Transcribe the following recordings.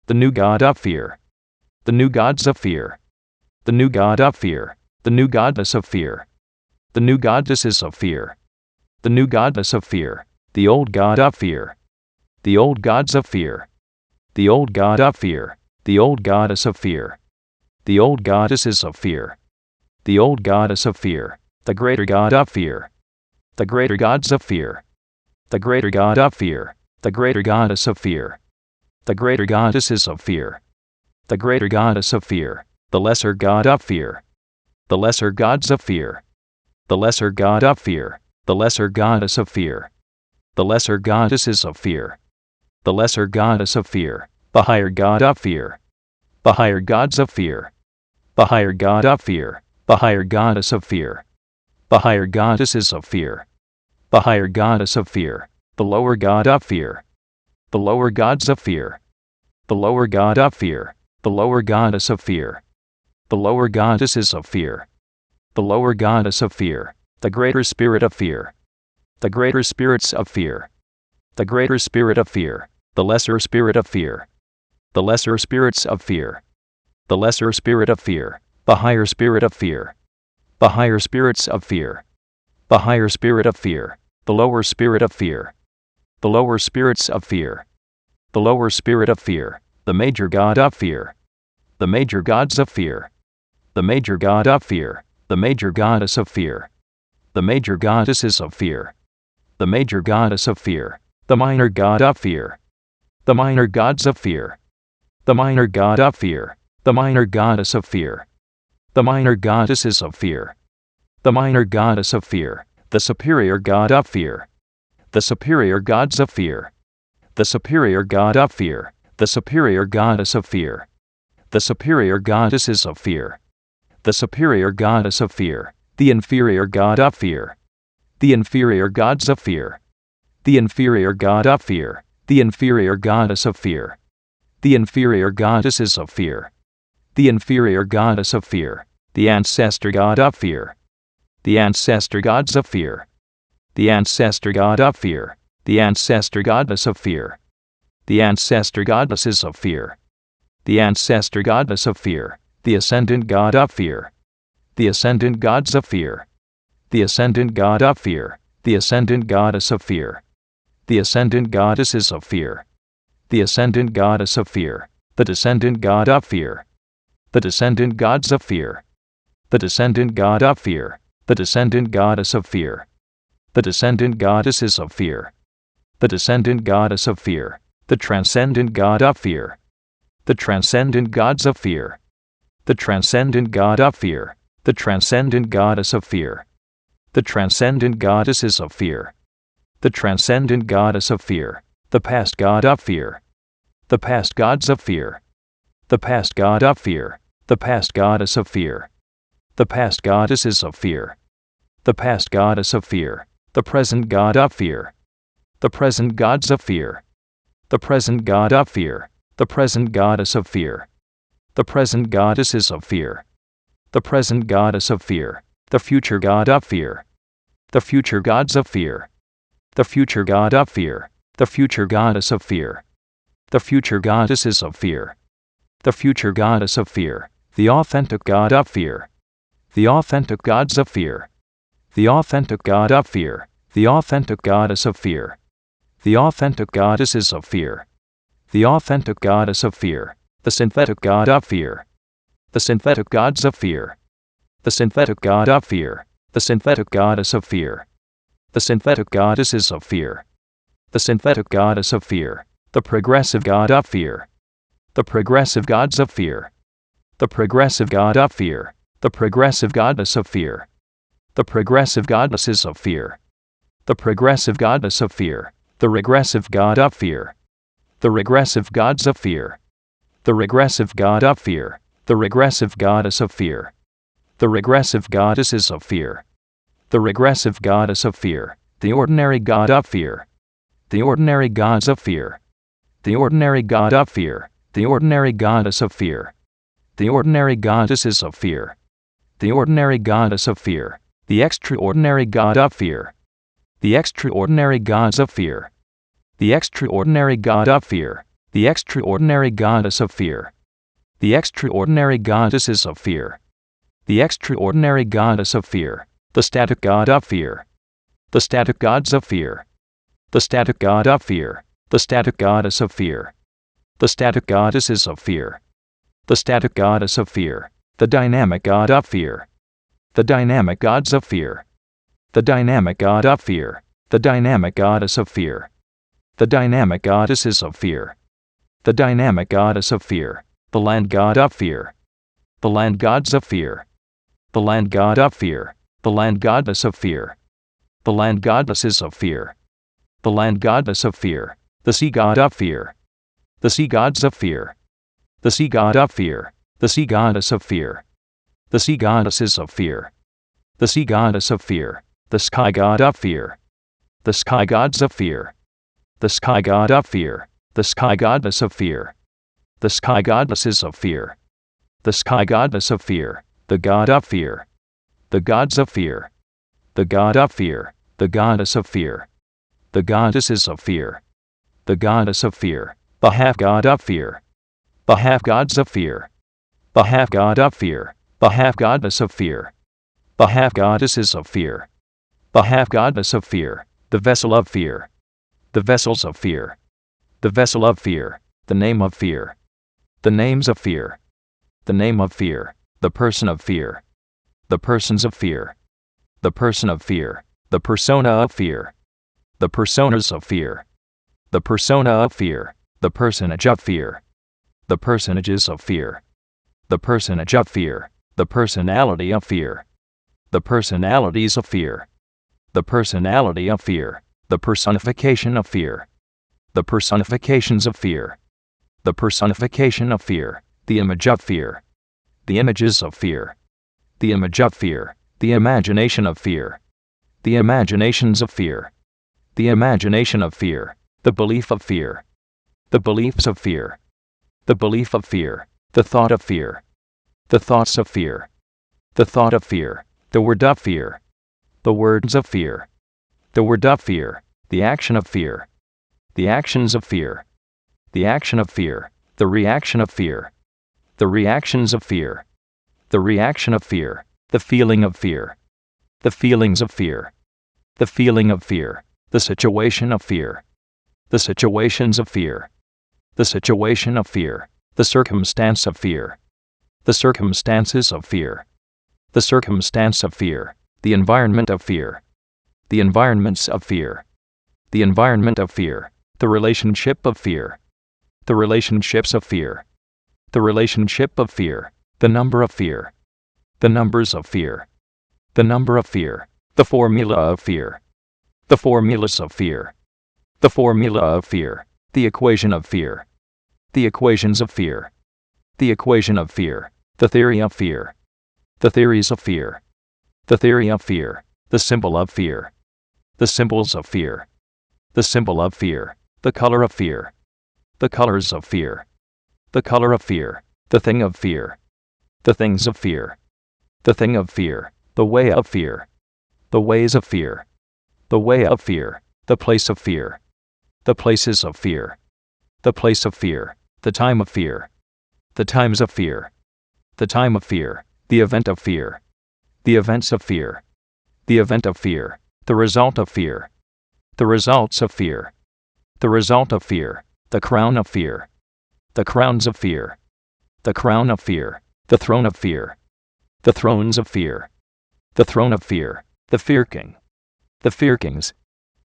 The new god of fear. The new gods of fear. The new god of fear. The new goddess of fear. The new goddesses of fear. The new goddess of fear. The old god of fear. The old gods of fear. The old god of fear. The old goddess of fear. The old goddesses of fear. The old goddess of fear. The greater god of fear. The greater gods of fear. The greater god of fear. The greater goddess of fear. The greater goddesses of fear. The greater goddess of fear. The lesser god of fear. The lesser gods of fear. The lesser god of fear. The lesser goddess of fear. The lesser goddesses of fear. The lesser goddess of fear. The higher god of fear. The higher gods of fear. The higher god of fear. The higher goddess of fear. The higher goddesses of fear. The higher goddess of fear. The lower god of fear. The lower gods of fear. The lower god of fear. The lower goddess of fear. The lower goddesses of fear. The lower goddess of fear. The greater spirit of fear. The greater spirits of fear. The greater spirit of fear. The lesser spirit of fear. The lesser spirits of fear. The lesser spirit of fear. The higher spirit of fear. The higher spirits of fear. The higher spirit of fear. The lower spirit of fear. The lower spirits of fear. The lower spirit of fear. The major god of fear. The major gods of fear. The major god of fear. The major goddess of fear. The major goddesses of fear. The major goddess of fear. The minor god of fear. The minor gods of fear. The minor god of fear. The minor goddess of fear. The minor goddesses of fear. The minor goddess of fear. The superior god of fear. The superior gods of fear. The superior god of fear. The superior goddess of fear. The superior goddesses of fear. The superior goddess of fear. The inferior god of fear. The inferior gods of fear. The inferior god of fear. The inferior goddess of fear. The inferior goddesses of fear. The inferior goddess of fear. The ancestor god of fear. The ancestor gods of fear. The ancestor god of fear. The ancestor goddess of fear. The ancestor goddesses of fear. The ancestor goddess of fear. The ascendant god of fear. The ascendant gods of fear. The ascendant god of fear. The ascendant goddess of fear. The ascendant goddesses of fear. The ascendant goddess of fear. The descendant god of fear. The descendant gods of fear. The descendant god of fear. The descendant goddess of fear. The descendant goddesses of fear. The descendant goddess of fear. The transcendent god of fear. The transcendent gods of fear. The transcendent god of fear. The transcendent goddess of fear. The transcendent goddesses of fear. The transcendent goddess of fear. The past god of fear. The past gods of fear. The past god of fear. The past goddess of fear. The past goddesses of fear. The past goddess of fear. The present god of fear. The present gods of fear. The present god of fear. The present goddess of fear. The present goddesses of fear. The present goddess of fear. The future god of fear. The future gods of fear. The future god of fear. The future goddess of fear. The future goddesses of fear. The future goddess of fear. The authentic god of fear. The authentic gods of fear. The authentic god of fear. The authentic goddess of fear. The authentic goddesses of fear. The authentic goddess of fear. The synthetic god of fear. The synthetic gods of fear. The synthetic god of fear. The synthetic goddess of fear. The synthetic goddesses of fear. The synthetic goddess of fear. The progressive god of fear. The progressive gods of fear. The progressive god of fear. The progressive goddess of fear. The progressive goddesses of fear. The progressive goddess of fear. The regressive god of fear. The regressive gods of fear. The regressive god of fear. The regressive goddess of fear. The regressive goddesses of fear. The regressive goddess of fear. The ordinary god of fear. The ordinary gods of fear. The ordinary god of fear. The ordinary goddess of fear. The ordinary goddesses of fear. The ordinary goddess of fear. The extraordinary god of fear. The extraordinary gods of fear. The extraordinary god of fear. The extraordinary goddess of fear. The extraordinary goddesses of fear. The extraordinary goddess of fear. The static god of fear. The static gods of fear. The static god of fear. The static goddess of fear. The static goddesses of fear. The static goddess of fear. The dynamic god of fear. The dynamic gods of fear. The dynamic god of fear. The dynamic goddess of fear. The dynamic goddesses of fear. The dynamic goddess of fear. The land god of fear. The land gods of fear. The land god of fear. The land goddess of fear. The land goddesses of fear. The land goddess of fear. The sea god of fear. The sea gods of fear. The sea god of fear. The sea goddess of fear. The sea goddesses of fear. The sea goddess of fear. The sky god of fear. The sky gods of fear. The sky god of fear. The sky goddess of fear. The sky goddesses of fear. The sky goddess of fear. The god of fear. The gods of fear. The god of fear. The goddess of fear. The goddesses of fear. The goddess of fear. The half god of fear. The half gods of fear. The half god of fear. The half goddess of fear. The half goddesses of fear. The half goddess of fear. The vessel of fear. The vessels of fear. The vessel of fear. The name of fear. The names of fear. The name of fear. The person of fear. The persons of fear. The person of fear. The persona of fear. The personas of fear. The persona of fear. The personage of fear. The personages of fear. The personage of fear. The personality of fear. The personalities of fear. The personality of fear. The personification of fear. The personifications of fear. The personification of fear. The image of fear. The images of fear. The image of fear. The imagination of fear. The imaginations of fear. The imagination of fear. The belief of fear. The beliefs of fear. The belief of fear. The thought of fear. The thoughts of fear. The thought of fear. The word of fear. The words of fear. The word of fear. The action of fear. The actions of fear. The action of fear. The reaction of fear. The reactions of fear. The reaction of fear. The feeling of fear. The feelings of fear. The feeling of fear. The situation of fear. The situations of fear. The situation of fear. The circumstance of fear. The circumstances of fear. The circumstance of fear. The environment of fear. The environments of fear. The environment of fear. The relationship of fear. The relationships of fear. The relationship of fear. The number of fear. The numbers of fear. The number of fear. The formula of fear. The formulas of fear. The formula of fear. The equation of fear. The equations of fear. The equation of fear. The theory of fear. The theories of fear. The theory of fear. The symbol of fear. The symbols of fear. The symbol of fear. The color of fear. The colors of fear. The color of fear. The thing of fear. The things of fear. The thing of fear. The way of fear. The ways of fear. The way of fear. The place of fear. The places of fear. The place of fear. The time of fear. The times of fear. The time of fear. The event of fear. The events of fear. The event of fear. The result of fear. The results of fear. The result of fear. The crown of fear. The crowns of fear. The crown of fear. The throne of fear. The thrones of fear. The throne of fear. The fear king. The fear kings.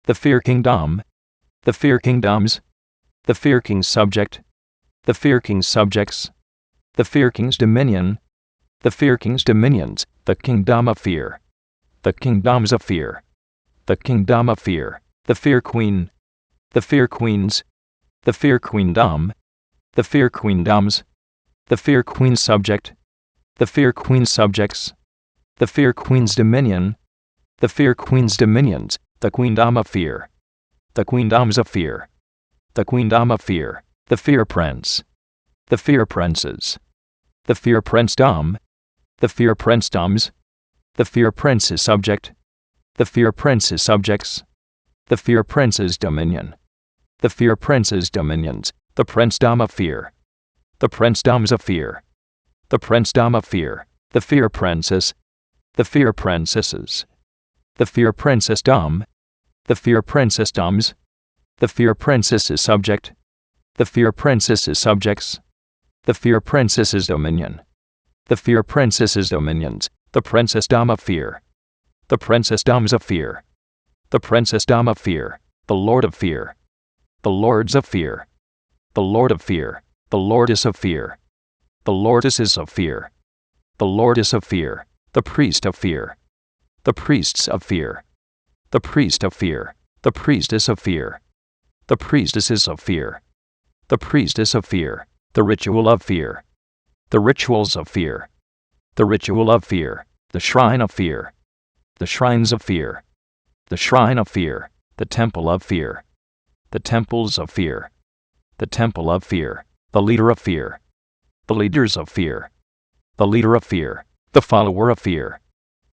The fear kingdom. The fear kingdoms. The fear king's subject. The fear king's subjects. The fear king's dominion. The fear king's dominions. The kingdom of fear. The kingdoms of fear. The kingdom of fear. The fear queen. The fear queens. The fear queendom. The fear queendoms. The fear queen subject. The fear queen subjects. The fear queen's dominion. The fear queen's dominions. The queendom of fear. The queendoms of fear. The queendom of fear. The fear prince. The fear princes. The fear princedom. The fear princedoms. The fear prince's subject. The fear prince's subjects. The fear prince's dominion. The fear prince's dominions. The princedom of fear. The princedoms of fear. The princedom of fear. The fear princess. The fear princesses. The fear princessdom. The fear princessdoms. The fear princess's subject. The fear princess's subjects. The fear princess's dominion. The fear princess's dominions. The princessdom of fear. The princessdoms of fear. The princessdom of fear. The lord of fear. The lords of fear. The lord of fear. The lordess of fear. The lordesses of fear. The lordess of fear. The priest of fear. The priests of fear. The priest of fear. The priestess of fear. The priestesses of fear. The priestess of fear. The ritual of fear. The rituals of fear. The ritual of fear. The shrine of fear. The shrines of fear. The shrine of fear. The temple of fear. The temples of fear. The temple of fear. The leader of fear. The leaders of fear. The leader of fear. The follower of fear.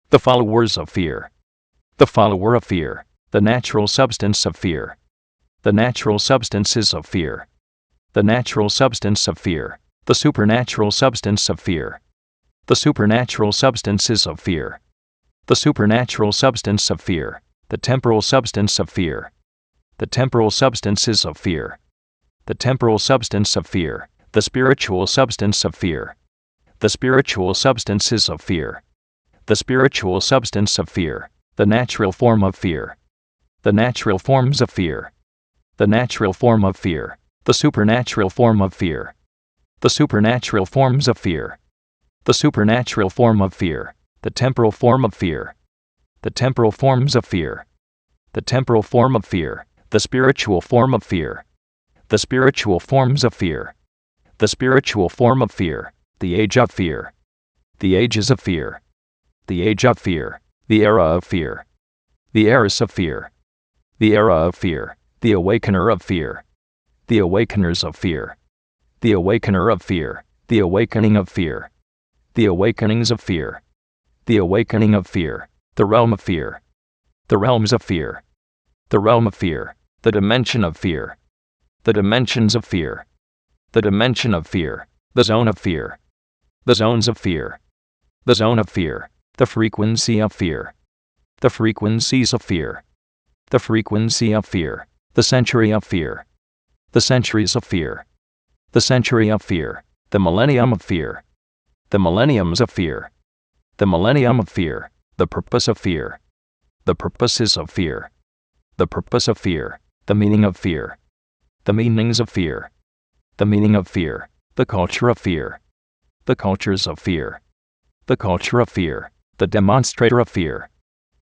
The followers of fear. The follower of fear. The natural substance of fear. The natural substances of fear. The natural substance of fear. The supernatural substance of fear. The supernatural substances of fear. The supernatural substance of fear. The temporal substance of fear. The temporal substances of fear. The temporal substance of fear. The spiritual substance of fear. The spiritual substances of fear. The spiritual substance of fear. The natural form of fear. The natural forms of fear. The natural form of fear. The supernatural form of fear. The supernatural forms of fear. The supernatural form of fear. The temporal form of fear. The temporal forms of fear. The temporal form of fear. The spiritual form of fear. The spiritual forms of fear. The spiritual form of fear. The age of fear. The ages of fear. The age of fear. The era of fear. The eras of fear. The era of fear. The awakener of fear. The awakeners of fear. The awakener of fear. The awakening of fear. The awakenings of fear. The awakening of fear. The realm of fear. The realms of fear. The realm of fear. The dimension of fear. The dimensions of fear. The dimension of fear. The zone of fear. The zones of fear. The zone of fear. The frequency of fear. The frequencies of fear. The frequency of fear. The century of fear. The centuries of fear. The century of fear. The millennium of fear. The millenniums of fear. The millennium of fear. The purpose of fear. The purposes of fear. The purpose of fear. The meaning of fear. The meanings of fear. The meaning of fear. The culture of fear. The cultures of fear. The culture of fear. The demonstrator of fear.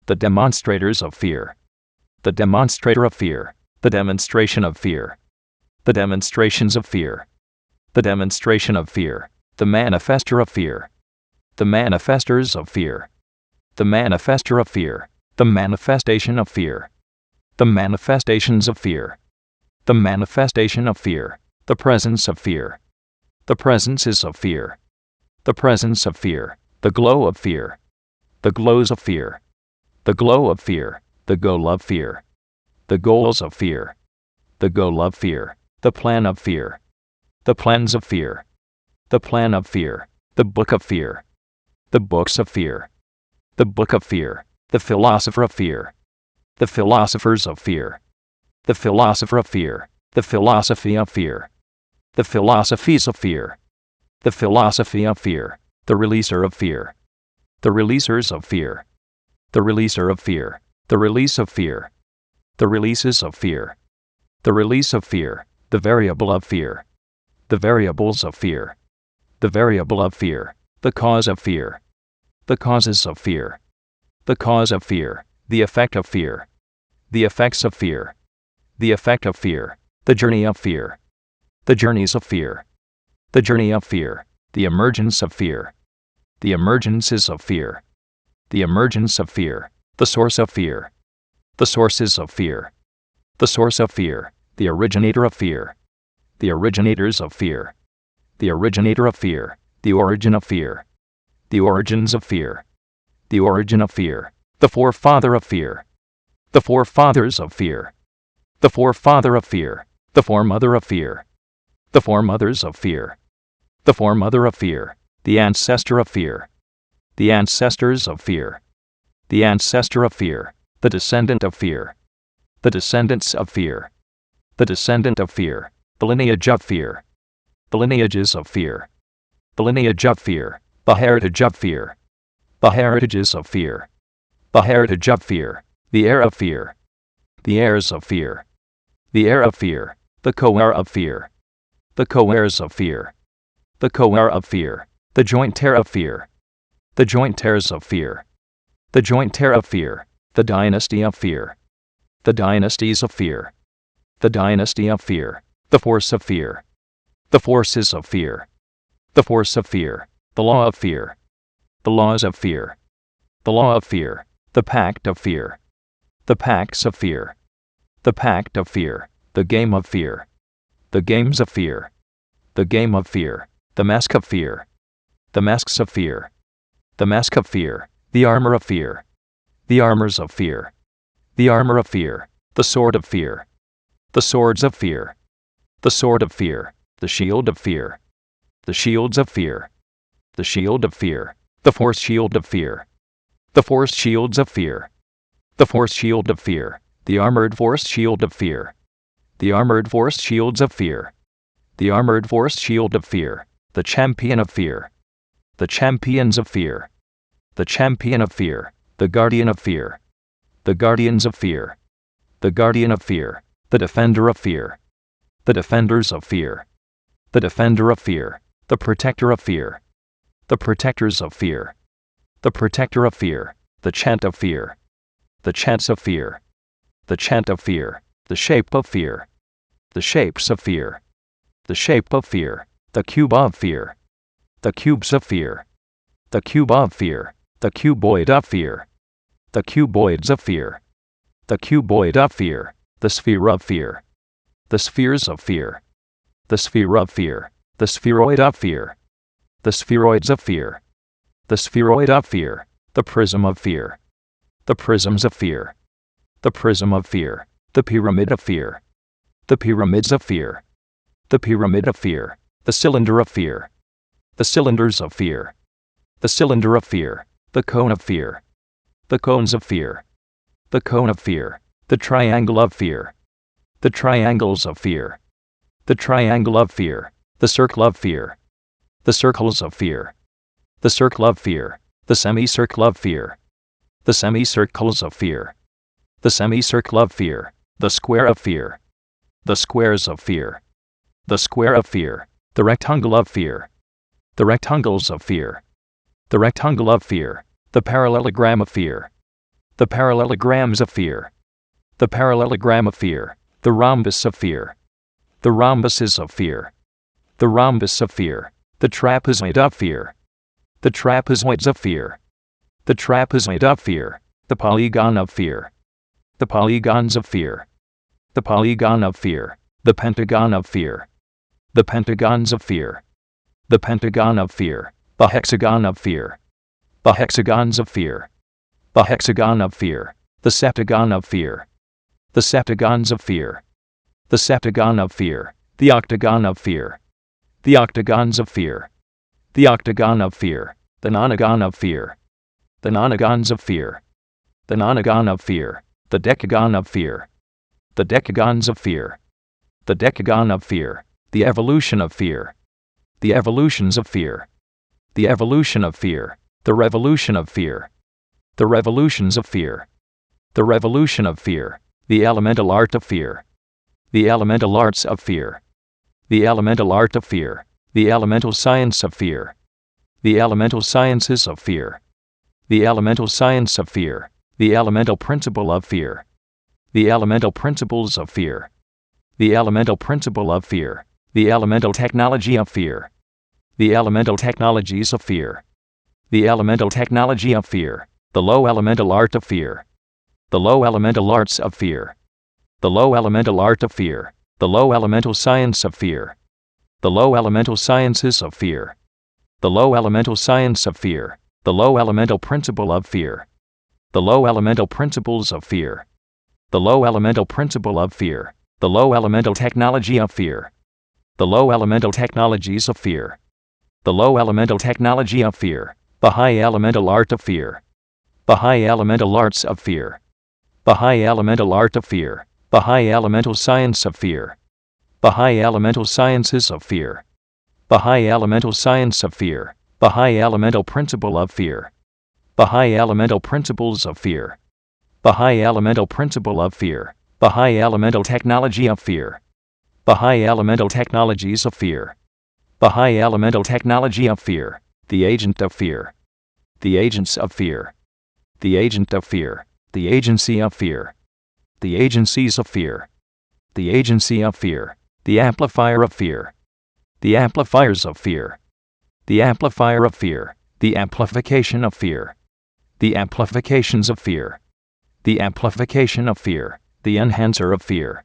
The demonstrators of fear. The demonstrator of fear. The demonstration of fear. The demonstrations of fear. The demonstration of fear. The manifester of fear. The manifestors of fear. The manifester of fear. The manifestation of fear. The manifestations of fear. The manifestation of fear. The presence of fear. The presences of fear. The presence of fear. The glow of fear. The glows of fear. The glow of fear. The goal of fear. The goals of fear. The goal of fear. The plan of fear. The plans of fear. The plan of fear. The book of fear. The books of fear. The book of fear. The philosopher of fear. The philosophers of fear. The philosopher of fear. The philosophy of fear. The philosophies of fear. The philosophy of fear. The releaser of fear. The releasers of fear. The releaser of fear. The release of fear. The releases of fear. The release of fear. The variable of fear. The variables of fear. The variable of fear. The cause of fear. The causes of fear. The cause of fear. The effect of fear. The effects of fear. The effect of fear. The journey of fear. The journeys of fear. The journey of fear. The emergence of fear. The emergences of fear. The emergence of fear. The source of fear. The sources of fear. The source of fear. The originator of fear. The originators of fear. The originator of fear. The origin of fear. The origins of fear. The origin of fear. The forefather of fear. The forefathers of fear. The forefather of fear. The foremother of fear. The foremothers of fear. The foremother of fear. The ancestor of fear. The ancestors of fear. The ancestor of fear. The descendant of fear. The descendants of fear. The descendant of fear. The lineage of fear. The lineages of fear. The lineage of fear. The heritage of fear. The heritages of fear. The heritage of fear. The heir of fear. The heirs of fear. The heir of fear. The co-heir of fear. The co-heirs of fear. The co-heir of fear. The joint heir of fear. The joint heirs of fear. The joint heir of fear. The dynasty of fear. The dynasties of fear. The dynasty of fear. The force of fear. The forces of fear. The force of fear. The law of fear. The laws of fear. The law of fear. The pact of fear. The pacts of fear. The pact of fear. The game of fear. The games of fear. The game of fear. The mask of fear. The masks of fear. The mask of fear. The armor of fear. The armors of fear. The armor of fear. The sword of fear. The swords of fear. The sword of fear. The shield of fear. The shields of fear. The shield of fear. The force shield of fear. The force shields of fear. The force shield of fear. The armored force shield of fear. The armored force shields of fear. The armored force shield of fear. The champion of fear. The champions of fear. The champion of fear. The guardian of fear. The guardians of fear. The guardian of fear. The defender of fear. The defenders of fear. The defender of fear. The protector of fear. The protectors of fear. The protector of fear. The chant of fear. The chants of fear. The chant of fear. The shape of fear. The shapes of fear. The shape of fear. The cube of fear. The cubes of fear. The cube of fear. The cuboid of fear. The cuboids of fear. The cuboid of fear. The sphere of fear. The spheres of fear. The sphere of fear. The spheroid of fear. The spheroids of fear. The spheroid of fear. The prism of fear. The prisms of fear. The prism of fear. The pyramid of fear. The pyramids of fear. The pyramid of fear. The cylinder of fear. The cylinders of fear. The cylinder of fear. The cone of fear. The cones of fear. The cone of fear. The triangle of fear. The triangles of fear. The triangle of fear. The circle of fear. The circles of fear. The circle of fear. The semicircle of fear. The semicircles of fear. The semicircle of fear. The square of fear. The squares of fear. The square of fear. The rectangle of fear. The rectangles of fear. The rectangle of fear. The parallelogram of fear. The parallelograms of fear. The parallelogram of fear. The rhombus of fear. The rhombuses of fear. The rhombus of fear. The trapezoid of fear. The trapezoids of fear. The trapezoid of fear. The polygon of fear. The polygons of fear. The polygon of fear. The pentagon of fear. The pentagons of fear. The pentagon of fear. The hexagon of fear. The hexagons of fear. The hexagon of fear. The septagon of fear. The septagons of fear. The septagon of fear. The octagon of fear. The octagons of fear. The octagon of fear. The nonagon of fear. The nonagons of fear. The nonagon of fear. The decagon of fear. The decagons of fear. The decagon of fear. The evolution of fear. The evolutions of fear. The evolution of fear. The revolution of fear. The revolutions of fear. The revolution of fear. The elemental art of fear. The elemental arts of fear. The elemental art of fear. The elemental science of fear. The elemental sciences of fear. The elemental science of fear. The elemental principle of fear. The elemental principles of fear. The elemental principle of fear. The elemental technology of fear. The elemental technologies of fear. The elemental technology of fear. The low elemental art of fear. The low elemental arts of fear. The low elemental art of fear. The low elemental science of fear. The low elemental sciences of fear. The low elemental science of fear. The low elemental principle of fear. The low elemental principles of fear. The low elemental principle of fear. The low elemental technology of fear. The low elemental technologies of fear. The low elemental technology of fear. The high elemental art of fear. The high elemental arts of fear. The high elemental art of fear. The high elemental science of fear. The high elemental sciences of fear. The high elemental science of fear. The high elemental principle of fear. The high elemental principles of fear. The high elemental principle of fear. The high elemental technology of fear. The high elemental technologies of fear. The high elemental technology of fear. The agent of fear. The agents of fear. The agent of fear. The agency of fear. The agencies of fear. The agency of fear. The amplifier of fear. The amplifiers of fear. The amplifier of fear. The amplification of fear. The amplifications of fear. The amplification of fear. The enhancer of fear.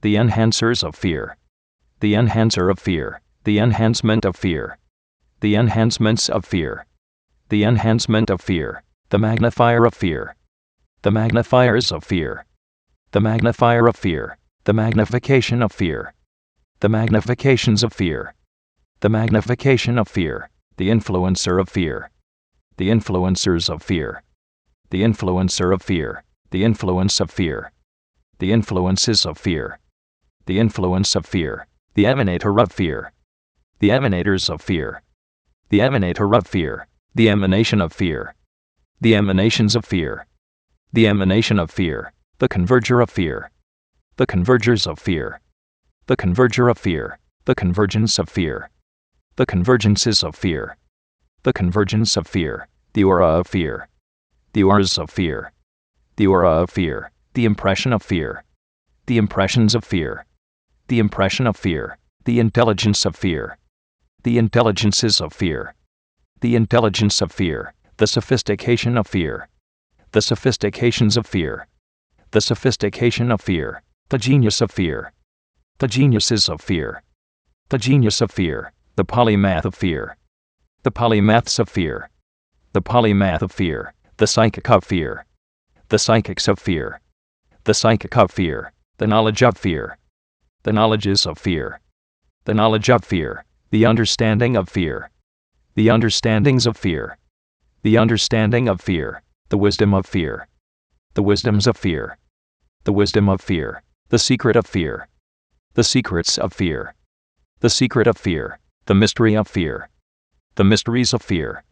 The enhancers of fear. The enhancer of fear. The enhancement of fear. The enhancements of fear. The enhancement of fear. The magnifier of fear. The magnifiers of fear. The magnifier of fear. The magnification of fear. The magnifications of fear. The magnification of fear. The influencer of fear. The influencers of fear. The influencer of fear. The influence of fear. The influences of fear. The influence of fear. The emanator of fear. The emanators of fear. The emanator of fear. The emanation of fear. The emanations of fear. The emanation of fear. The converger of fear. The convergers of fear. The converger of fear. The convergence of fear. The convergences of fear. The convergence of fear. The aura of fear. The auras of fear. The aura of fear. The impression of fear. The impressions of fear. The impression of fear. The intelligence of fear. The intelligences of fear. The intelligence of fear. The sophistication of fear. The sophistications of fear. The sophistication of fear. The genius of fear. The geniuses of fear. The genius of fear. The polymath of fear. The polymaths of fear. The polymath of fear. The psychic of fear. The psychics of fear. The psychic of fear. The knowledge of fear. The knowledges of fear. The knowledge of fear. The understanding of fear. The understandings of fear. The understanding of fear. The wisdom of fear. The wisdoms of fear. The wisdom of fear. The secret of fear. The secrets of fear. The secret of fear. The mystery of fear. The mysteries of fear.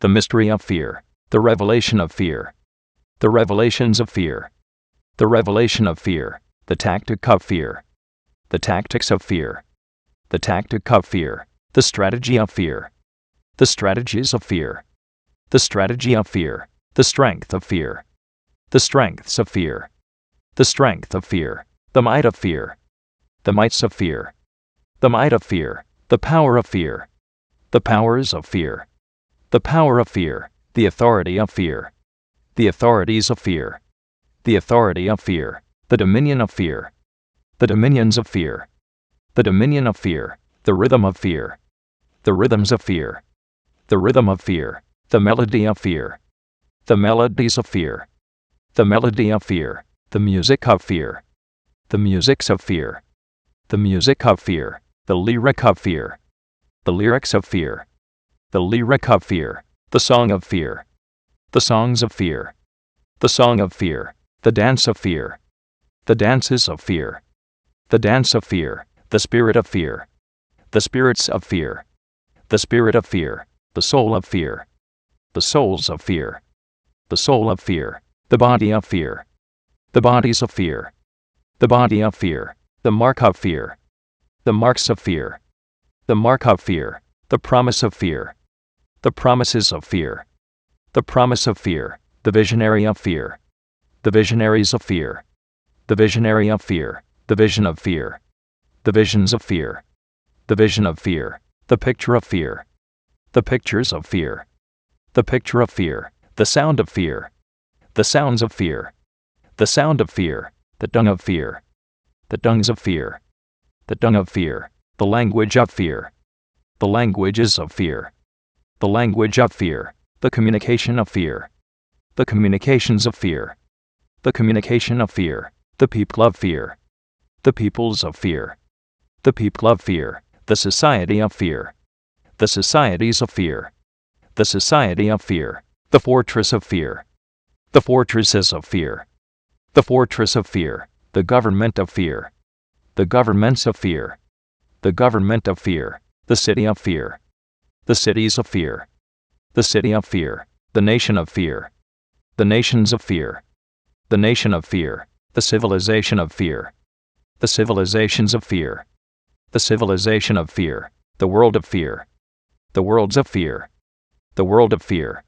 The mystery of fear. The revelation of fear. The revelations of fear. The revelation of fear. The tactic of fear. The tactics of fear. The tactic of fear. The strategy of fear. The strategies of fear. The strategy of fear. The strength of fear. The strengths of fear. The strength of fear. The might of fear. The mights of fear. The might of fear. The power of fear. The powers of fear. The power of fear. The authority of fear. The authorities of fear. The authority of fear. The dominion of fear. The dominions of fear. The dominion of fear. The rhythm of fear. The rhythms of fear. The rhythm of fear. The melody of fear. The melodies of fear. The melody of fear. The music of fear. The musics of fear. The music of fear. The lyric of fear. The lyrics of fear. The lyric of fear. The song of fear. The songs of fear. The song of fear. The dance of fear. The dances of fear. The dance of fear. The spirit of fear. The spirits of fear. The spirit of fear. The soul of fear. The souls of fear. The soul of fear. The body of fear. The bodies of fear. The body of fear. The mark of fear. The marks of fear. The mark of fear. The promise of fear. The promises of fear. The promise of fear. The visionary of fear. The visionaries of fear. The visionary of fear. The vision of fear. The visions of fear. The vision of fear. The picture of fear. The pictures of fear. The picture of fear. The sound of fear. The sounds of fear. The sound of fear. The dung of fear. The dungs of fear. The dung of fear. The language of fear. The languages of fear. The language of fear. The communication of fear. The communications of fear. The communication of fear. The people of fear. The peoples of fear. The people of fear. The society of fear. The societies of fear. The society of fear. The fortress of fear. The fortresses of fear. The fortress of fear. The government of fear. The governments of fear. The government of fear. The city of fear. The cities of fear. The city of fear. The nation of fear. The nations of fear. The nation of fear. The civilization of fear. The civilizations of fear. The civilization of fear. The world of fear. The worlds of fear. The world of fear.